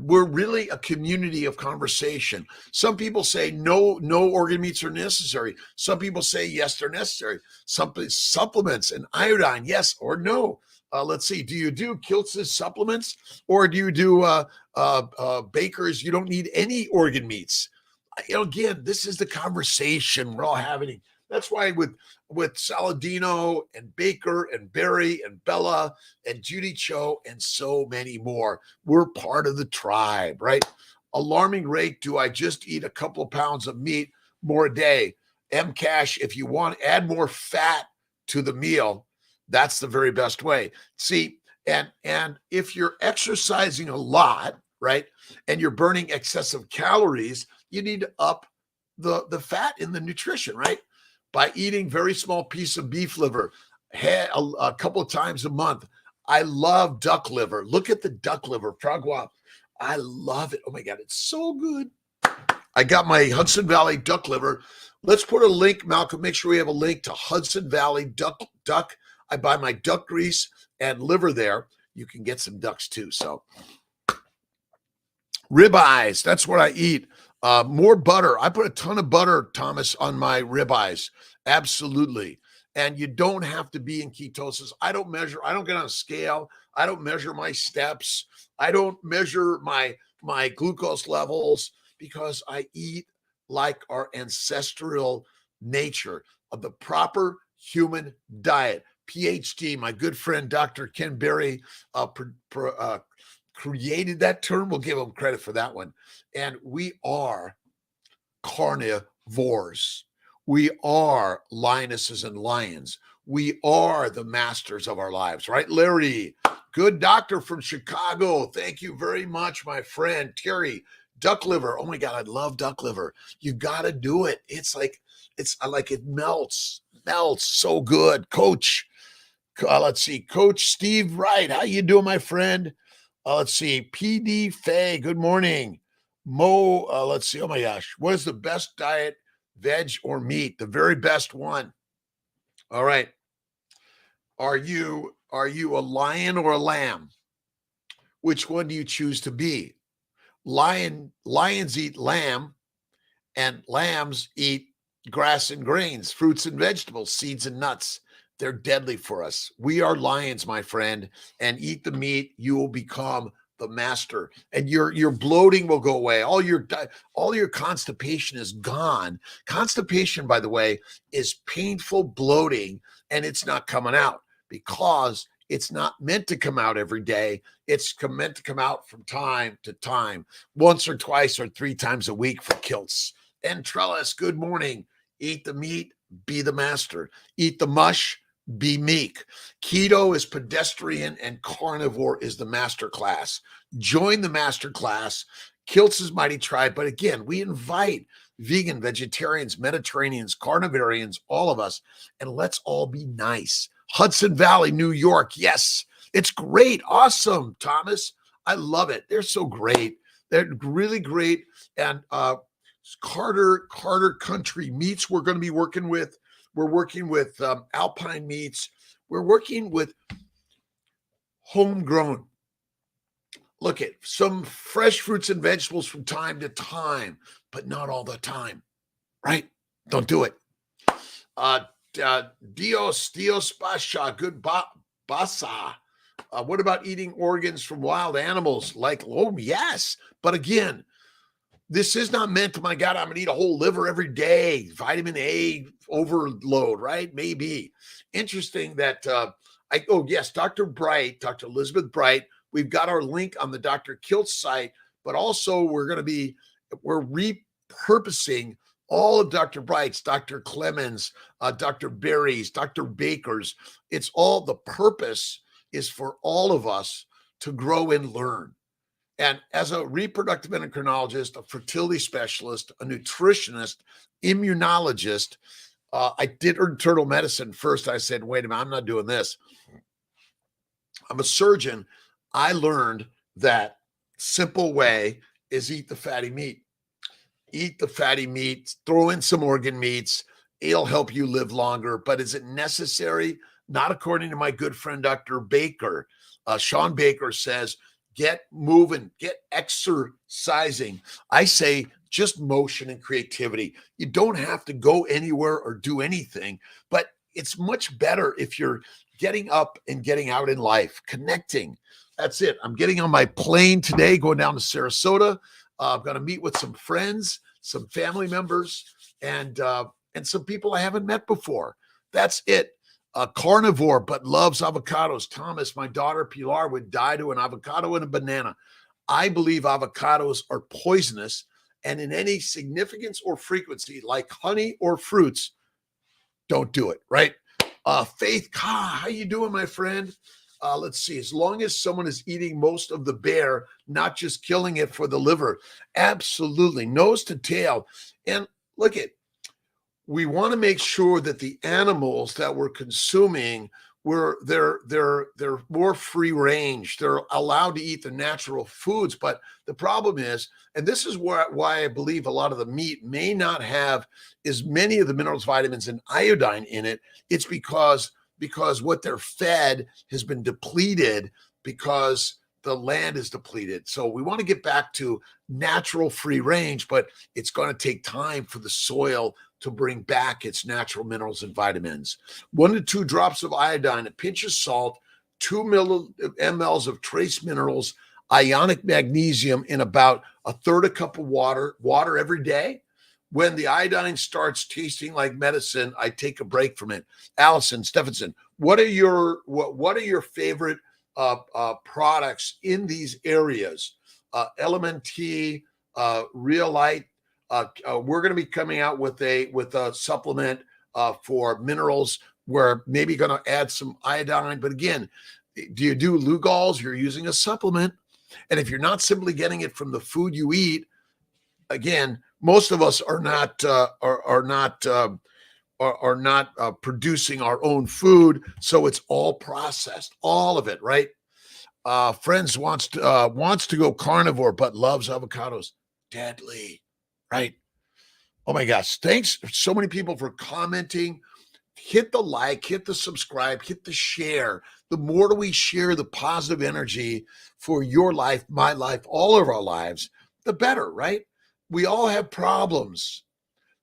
We're really a community of conversation. Some people say no organ meats are necessary. Some people say yes, they're necessary. Some supplements and iodine, yes or no. Let's see. Do you do Kiltz's supplements or do you do Baker's? You don't need any organ meats. Again, this is the conversation we're all having. That's why with Saladino and Baker and Barry and Bella and Judy Cho and so many more, we're part of the tribe, right? Alarming rate. Do I just eat a couple of pounds of meat more a day? Cash, if you want to add more fat to the meal, that's the very best way. See, and if you're exercising a lot, right, and you're burning excessive calories, you need to up the fat in the nutrition, right? By eating very small piece of beef liver a couple of times a month. I love duck liver. Look at the duck liver, Fragua. I love it. Oh my God, it's so good. I got my Hudson Valley duck liver. Let's put a link, Malcolm. Make sure we have a link to Hudson Valley duck. I buy my duck grease and liver there. You can get some ducks too. So ribeyes, that's what I eat. More butter. I put a ton of butter, Thomas, on my ribeyes. Absolutely. And you don't have to be in ketosis. I don't get on a scale. I don't measure my steps. I don't measure my glucose levels because I eat like our ancestral nature of the proper human diet. PhD, my good friend, Dr. Ken Berry, created that term. We'll give him credit for that one. And we are carnivores. We are lionesses and lions. We are the masters of our lives, right, Larry? Good doctor from Chicago. Thank you very much, my friend. Terry, duck liver. Oh my God, I love duck liver. You got to do it. It's like it melts so good. Coach, let's see, Coach Steve Wright. How you doing, my friend? Let's see, PD Faye. Good morning. Mo, let's see. Oh my gosh. What is the best diet, veg or meat? The very best one. All right. Are you a lion or a lamb? Which one do you choose to be? Lions eat lamb, and lambs eat grass and grains, fruits and vegetables, seeds and nuts. They're deadly for us. We are lions, my friend, and eat the meat. You will become the master, and your bloating will go away. All your constipation is gone. Constipation, by the way, is painful bloating, and it's not coming out because it's not meant to come out every day. It's meant to come out from time to time, once or twice or 3 times a week for Kiltz. And Trellis, good morning. Eat the meat, be the master. Eat the mush, be meek. Keto is pedestrian and carnivore is the master class. Join the master class, Kiltz's Mighty Tribe. But again, we invite vegan, vegetarians, Mediterraneans, carnivorians, all of us, and let's all be nice. Hudson Valley, New York. Yes, it's great. Awesome, Thomas. I love it. They're so great. They're really great. And Carter Country Meats we're going to be working with. We're working with Alpine Meats. We're working with homegrown. Look at some fresh fruits and vegetables from time to time, but not all the time, right? Don't do it. Dios Pasha, good basa. What about eating organs from wild animals? Yes. But again, this is not meant to, my God, I'm going to eat a whole liver every day. Vitamin A overload, right? Maybe. Interesting that, yes, Dr. Elizabeth Bright, we've got our link on the Dr.Kiltz site, but also we're repurposing all of Dr. Bright's, Dr. Clemens, Dr. Berry's, Dr. Baker's. It's all, the purpose is for all of us to grow and learn. And as a reproductive endocrinologist, a fertility specialist, a nutritionist, immunologist, I did internal medicine first. I said, wait a minute, I'm not doing this. I'm a surgeon. I learned that simple way is eat the fatty meat. Eat the fatty meat, throw in some organ meats. It'll help you live longer. But is it necessary? Not according to my good friend, Dr. Baker. Sean Baker says, get moving, get exercising. I say just motion and creativity. You don't have to go anywhere or do anything, but it's much better if you're getting up and getting out in life, connecting. That's it. I'm getting on my plane today, going down to Sarasota. I'm going to meet with some friends, some family members, and some people I haven't met before. That's it. A carnivore, but loves avocados. Thomas, my daughter Pilar, would die to an avocado and a banana. I believe avocados are poisonous, and in any significance or frequency, like honey or fruits, don't do it, right? Faith, how you doing, my friend? Let's see. As long as someone is eating most of the bear, not just killing it for the liver, absolutely, nose to tail. And look at, we want to make sure that the animals that we're consuming they're more free range. They're allowed to eat the natural foods. But the problem is, and this is why I believe a lot of the meat may not have as many of the minerals, vitamins, and iodine in it. It's because what they're fed has been depleted because the land is depleted. So we want to get back to natural free range, but it's going to take time for the soil to bring back its natural minerals and vitamins. 1 to 2 drops of iodine, a pinch of salt, 2 mLs of trace minerals, ionic magnesium in about a third a cup of water every day. When the iodine starts tasting like medicine, I take a break from it. Allison Stephenson, what are your favorite products in these areas? LMNT, Real Light. We're going to be coming out with a supplement for minerals. We're maybe going to add some iodine. But again, do you do Lugol's? You're using a supplement. And if you're not simply getting it from the food you eat, again, most of us are not producing our own food. So it's all processed, all of it, right? Friends wants to go carnivore, but loves avocados. Deadly. Right. Oh my gosh. Thanks so many people for commenting. Hit the like, hit the subscribe, hit the share. The more we share the positive energy for your life, my life, all of our lives, the better, right? We all have problems.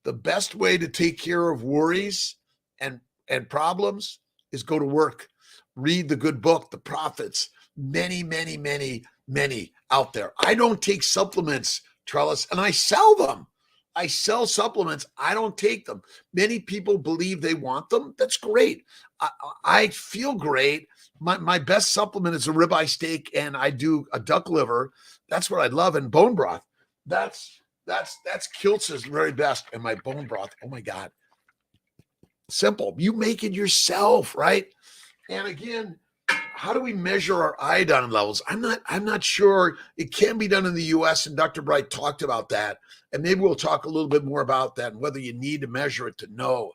The best way to take care of worries and problems is go to work. Read the good book, The Prophets. Many, many, many, many out there. I don't take supplements, Trellis, and I sell them. I sell supplements. I don't take them. Many people believe they want them. That's great. I feel great. My best supplement is a ribeye steak, and I do a duck liver. That's what I love, and bone broth. That's Kiltz's very best, and my bone broth. Oh my God. Simple. You make it yourself, right? And again, how do we measure our iodine levels? I'm not sure. It can be done in the US, and Dr. Bright talked about that. And maybe we'll talk a little bit more about that and whether you need to measure it to know.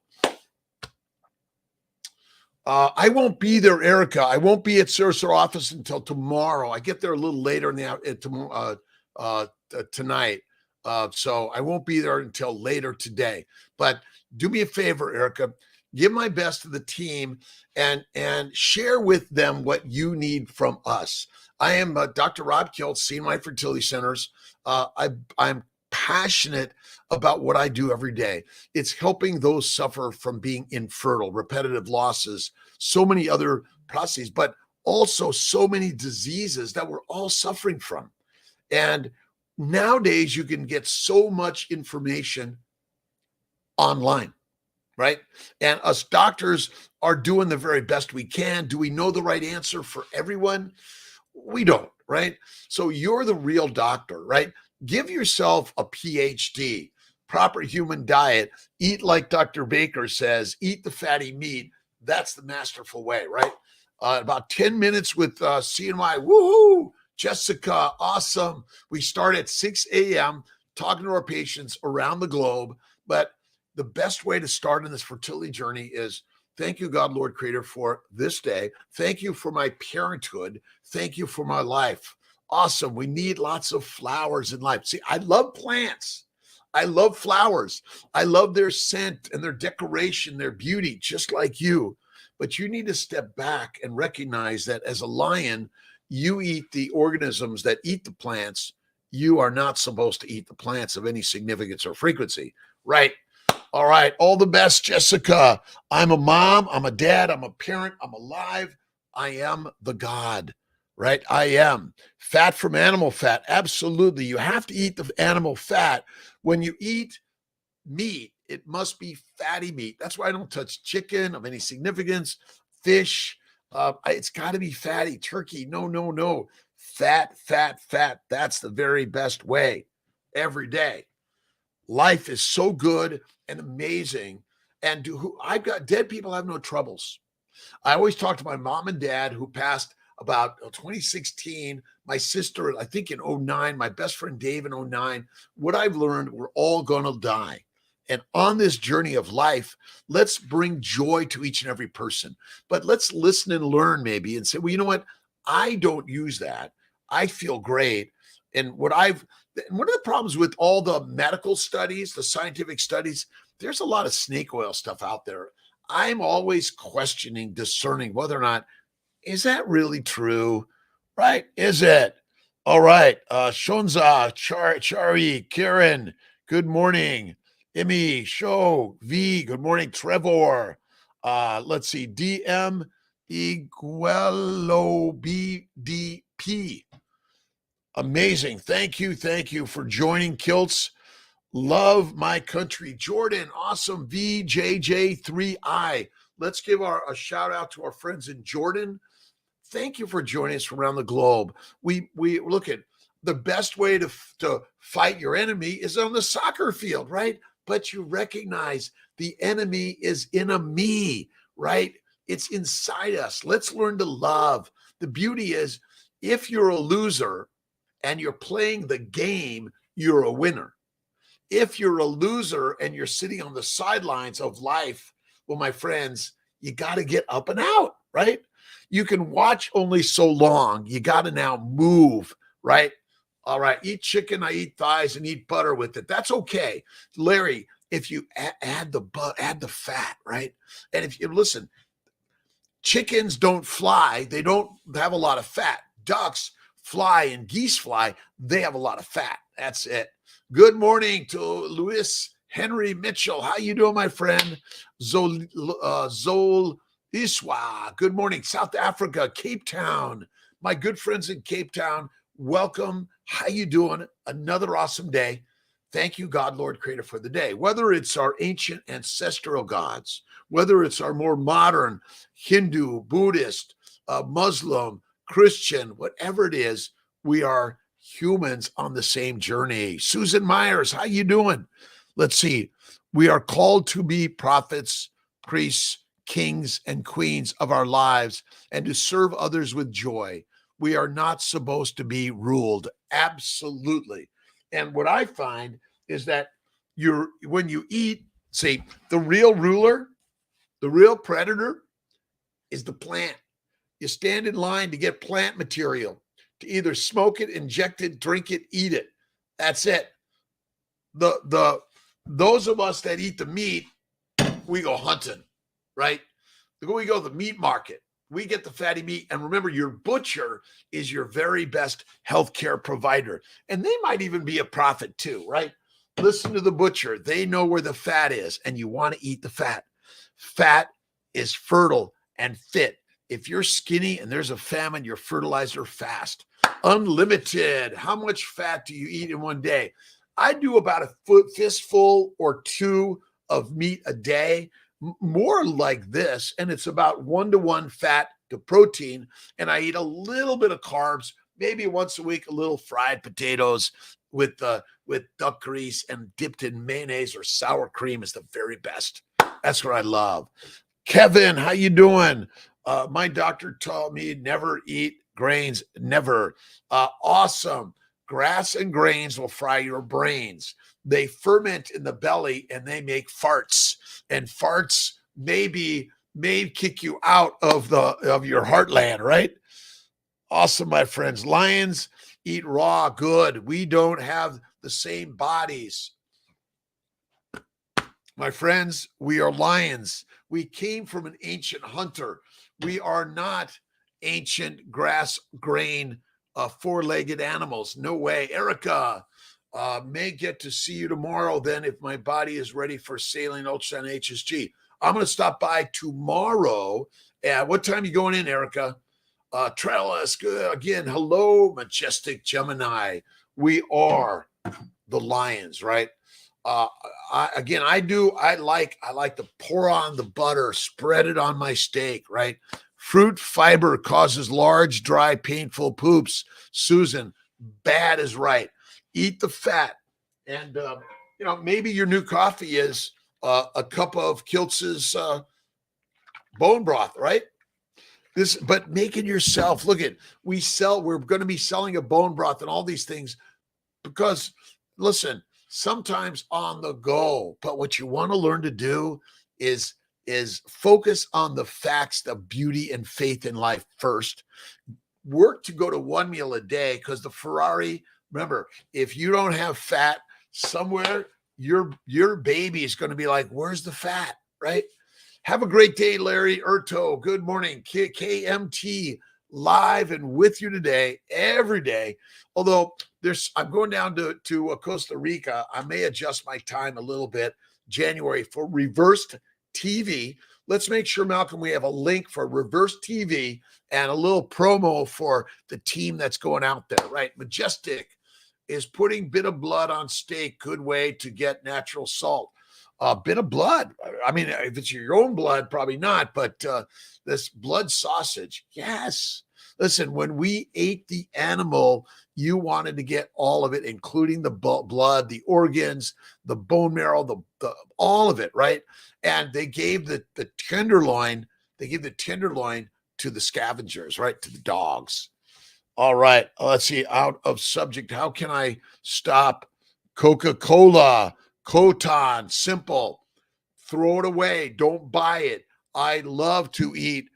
I won't be there, Erica. I won't be at Sarah's office until tomorrow. I get there a little later in the tonight. So I won't be there until later today. But do me a favor, Erica. Give my best to the team and share with them what you need from us. I am Dr. Rob Kiltz, seeing my fertility centers. I'm passionate about what I do every day. It's helping those suffer from being infertile, repetitive losses, so many other processes, but also so many diseases that we're all suffering from. And nowadays you can get so much information online. Right? And us doctors are doing the very best we can. Do we know the right answer for everyone? We don't, right? So you're the real doctor, right? Give yourself a PhD, proper human diet, eat like Dr. Baker says, eat the fatty meat. That's the masterful way, right? About 10 minutes with CNY. Woohoo! Jessica, awesome. We start at 6 a.m. talking to our patients around the globe, but the best way to start in this fertility journey is thank you, God, Lord Creator, for this day. Thank you for my parenthood. Thank you for my life. Awesome. We need lots of flowers in life. See, I love plants. I love flowers. I love their scent and their decoration, their beauty, just like you. But you need to step back and recognize that as a lion, you eat the organisms that eat the plants. You are not supposed to eat the plants of any significance or frequency, right? All right. All the best, Jessica. I'm a mom. I'm a dad. I'm a parent. I'm alive. I am the God. right? I am. Fat from animal fat. Absolutely. You have to eat the animal fat. When you eat meat, it must be fatty meat. That's why I don't touch chicken of any significance, fish. It's got to be fatty. Turkey, no, no, no. Fat, fat, fat. That's the very best way every day. Life is so good and amazing. And I've got dead people have no troubles. I always talk to my mom and dad who passed about 2016, my sister, I think in '09, my best friend Dave in '09. What I've learned, we're all going to die. And on this journey of life, let's bring joy to each and every person. But let's listen and learn maybe and say, well, you know what? I don't use that. I feel great. And one of the problems with all the medical studies, the scientific studies, there's a lot of snake oil stuff out there. I'm always questioning, discerning whether or not is that really true, right? Is it? All right. Shonza, Chari, Karen, good morning. Emmy, Show, V, good morning. Trevor, let's see. DM, Iguelo, BDP. Amazing. Thank you for joining, Kiltz. Love my country. Jordan, awesome. VJJ3I. Let's give a shout out to our friends in Jordan. Thank you for joining us from around the globe. We look at the best way to fight your enemy is on the soccer field, right? But you recognize the enemy is in a me, right? It's inside us. Let's learn to love. The beauty is if you're a loser and you're playing the game, you're a winner. If you're a loser and you're sitting on the sidelines of life, well, my friends, you got to get up and out, right? You can watch only so long. You got to now move, right? All right, eat chicken, I eat thighs and eat butter with it. That's okay. Larry, if you add the fat, right? And if you listen, chickens don't fly. They don't have a lot of fat. Ducks fly and geese fly. They have a lot of fat. That's it. Good morning to Louis Henry Mitchell. How you doing, my friend? Zol Iswa. Good morning. South Africa, Cape Town. My good friends in Cape Town, welcome. How you doing? Another awesome day. Thank you, God, Lord, Creator, for the day. Whether it's our ancient ancestral gods, whether it's our more modern Hindu, Buddhist, Muslim, Christian, whatever it is, we are humans on the same journey. Susan Myers, how you doing? Let's see. We are called to be prophets, priests, kings, and queens of our lives and to serve others with joy. We are not supposed to be ruled. Absolutely. And what I find is that when you eat, see, the real ruler, the real predator is the plant. You stand in line to get plant material, to either smoke it, inject it, drink it, eat it. That's it. Those of us that eat the meat, we go hunting, right? We go to the meat market. We get the fatty meat. And remember, your butcher is your very best healthcare provider. And they might even be a prophet too, right? Listen to the butcher. They know where the fat is, and you want to eat the fat. Fat is fertile and fit. If you're skinny and there's a famine, you're fertilizer fast. Unlimited. How much fat do you eat in one day? I do about a fistful or two of meat a day, more like this. And it's about 1-to-1 fat to protein. And I eat a little bit of carbs, maybe once a week, a little fried potatoes with duck grease and dipped in mayonnaise or sour cream is the very best. That's what I love. Kevin, how you doing? My doctor told me never eat grains, never. Awesome. Grass and grains will fry your brains. They ferment in the belly and they make farts. And farts may kick you out of your heartland, right? Awesome, my friends. Lions eat raw, good. We don't have the same bodies. My friends, we are lions. We came from an ancient hunter. We are not ancient grass grain, four-legged animals. No way. Erica, may get to see you tomorrow then if my body is ready for sailing ultrasound HSG. I'm going to stop by tomorrow. What time are you going in, Erica? Trellis, good. Again, hello, majestic Gemini. We are the lions, right? I like to pour on the butter, spread it on my steak, right? Fruit fiber causes large, dry, painful poops. Susan, bad is right. Eat the fat. And, maybe your new coffee is a cup of Kiltz's bone broth, right? But make it yourself. Look at, we're going to be selling a bone broth and all these things because, listen, sometimes on the go, but what you want to learn to do is focus on the facts of beauty and faith in life first. Work to go to one meal a day, because the Ferrari, remember, if you don't have fat somewhere, your baby is going to be like, where's the fat, right? Have a great day, Larry Erto. Good morning. KMT live and with you today, every day. Although I'm going down to Costa Rica. I may adjust my time a little bit, January, for reversed TV. Let's make sure, Malcolm, we have a link for reverse TV and a little promo for the team that's going out there, right? Majestic is putting bit of blood on steak. Good way to get natural salt. A bit of blood. I mean, if it's your own blood, probably not, but this blood sausage, yes. Listen, when we ate the animal, you wanted to get all of it, including the blood, the organs, the bone marrow, the all of it, right? And they gave the tenderloin, to the scavengers, right? To the dogs. All right, let's see, out of subject. How can I stop Coca-Cola? Coton, simple. Throw it away. Don't buy it. I love to eat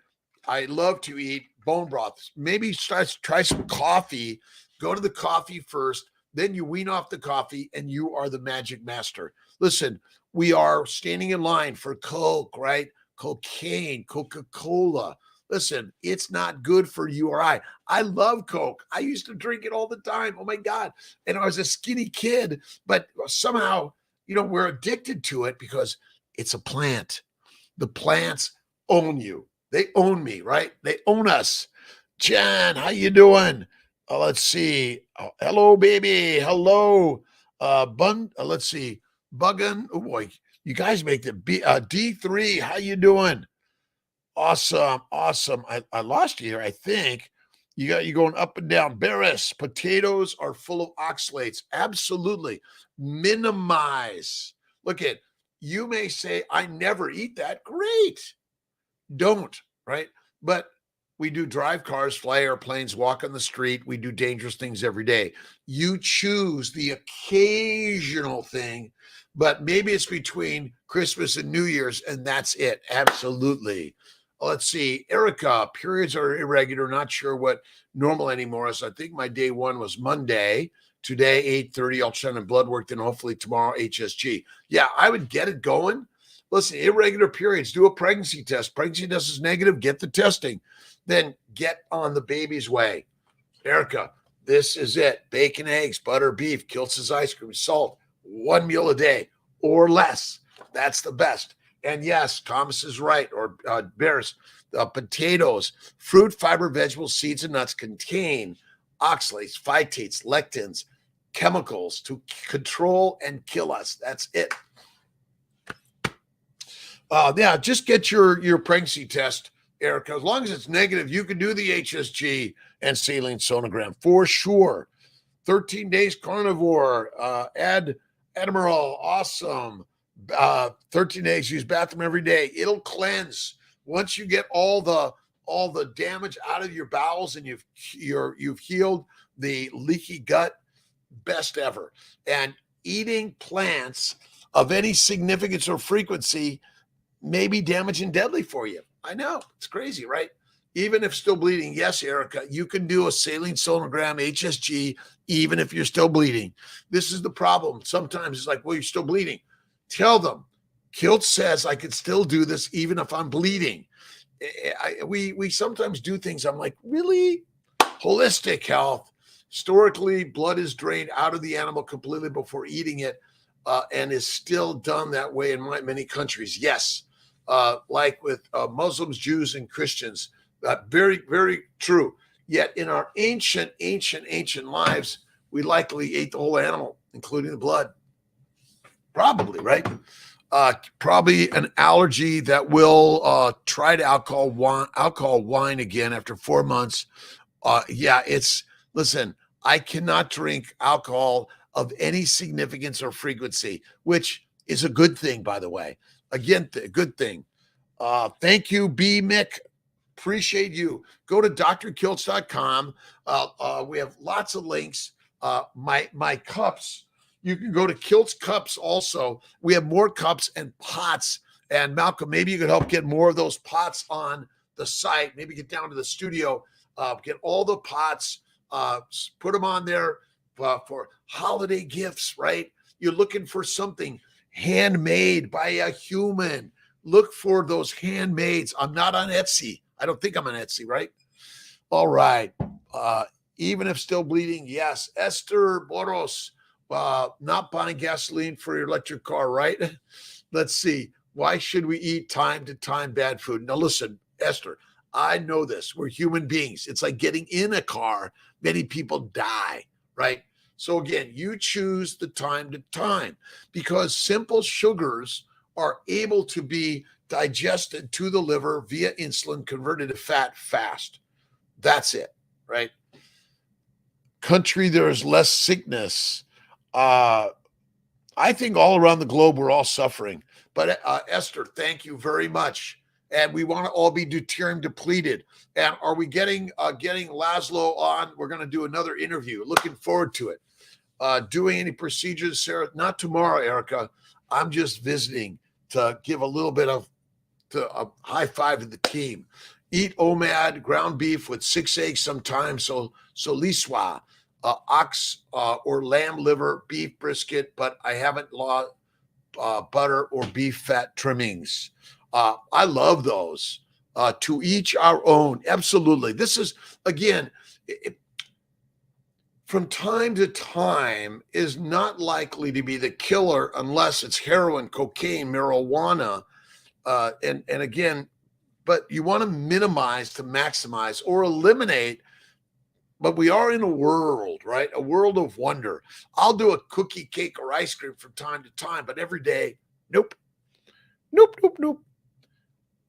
bone broth. Maybe try some coffee. Go to the coffee first. Then you wean off the coffee and you are the magic master. Listen, we are standing in line for Coke, right? Cocaine, Coca-Cola. Listen, it's not good for you or I. I love Coke. I used to drink it all the time. Oh my God. And I was a skinny kid, but somehow, we're addicted to it because it's a plant. The plants own you. They own me, right? They own us. Jan, how you doing? Let's see. Oh, hello, baby. Hello. Let's see. Buggun. Oh boy, you guys make the D3. How you doing? Awesome. I lost you here, I think. You got you going up and down. Barris, potatoes are full of oxalates. Absolutely. Minimize. Look at, you may say, I never eat that. Great. Don't, right? But we do drive cars, fly airplanes, walk on the street. We do dangerous things every day. You choose the occasional thing, but maybe it's between Christmas and New Year's, and that's it. Absolutely. Let's see. Erica, periods are irregular. Not sure what normal anymore is. I think my day one was Monday. Today, 8:30, ultrasound blood work. Then hopefully tomorrow, HSG. Yeah, I would get it going. Listen, irregular periods, do a pregnancy test. Pregnancy test is negative. Get the testing. Then get on the baby's way. Erica, this is it. Bacon, eggs, butter, beef, Kiltz's ice cream, salt, one meal a day or less. That's the best. And yes, Thomas is right, or Bears, potatoes, fruit, fiber, vegetables, seeds, and nuts contain oxalates, phytates, lectins, chemicals to control and kill us. That's it. Yeah, just get your pregnancy test, Erica. As long as it's negative, you can do the HSG and saline sonogram for sure. 13 days carnivore, Admiral, awesome. 13 days, use bathroom every day. It'll cleanse. Once you get all the damage out of your bowels and you've healed the leaky gut, best ever. And eating plants of any significance or frequency may be damaging and deadly for you. I know, it's crazy, right? Even if still bleeding, yes, Erica, you can do a saline sonogram, HSG, even if you're still bleeding. This is the problem. Sometimes it's like, well, you're still bleeding. Tell them, Kiltz says I could still do this even if I'm bleeding. We sometimes do things, I'm like, really? Holistic health. Historically, blood is drained out of the animal completely before eating it, and is still done that way in many countries. Yes, like with Muslims, Jews, and Christians, Very, very true. Yet in our ancient lives, we likely ate the whole animal, including the blood. Probably, right? Probably an allergy that will try to alcohol wine again after 4 months. Yeah, listen, I cannot drink alcohol of any significance or frequency, which is a good thing, by the way. Again, good thing. Thank you, B. Mick. Appreciate you. Go to drkiltz.com. We have lots of links. My cups. You can go to Kiltz Cups also. We have more cups and pots. And Malcolm, maybe you could help get more of those pots on the site. Maybe get down to the studio, get all the pots, put them on there for holiday gifts, right? You're looking for something handmade by a human. Look for those handmaids. I'm not on Etsy. I don't think I'm on Etsy, right? All right. Even if still bleeding, yes. Esther Boros, not buying gasoline for your electric car, right? Let's see. Why should we eat time to time bad food? Now, listen, Esther, I know this. We're human beings. It's like getting in a car. Many people die, right? So again, you choose the time to time because simple sugars are able to be digested to the liver via insulin, converted to fat fast. That's it, right? Country, there is less sickness. I think all around the globe, we're all suffering. But Esther, thank you very much. And we want to all be deuterium depleted. And are we getting Laszlo on? We're going to do another interview. Looking forward to it. Doing any procedures, Sarah? Not tomorrow, Erica. I'm just visiting to give a little bit of a high five to the team. Eat OMAD, ground beef with 6 eggs sometimes. So liswa, ox or lamb liver, beef brisket, but I haven't lost butter or beef fat trimmings. I love those. To each our own. Absolutely. This is, again, from time to time is not likely to be the killer unless it's heroin, cocaine, marijuana. And again, but you want to minimize to maximize or eliminate. But we are in a world, right? A world of wonder. I'll do a cookie, cake, or ice cream from time to time, but every day, nope.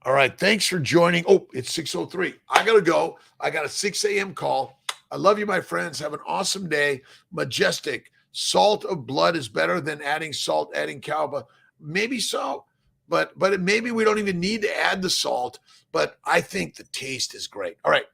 All right. Thanks for joining. Oh, it's 6:03. I got to go. I got a 6 a.m. call. I love you, my friends. Have an awesome day. Majestic. Salt of blood is better than adding salt, adding cowba. Maybe so, but maybe we don't even need to add the salt. But I think the taste is great. All right.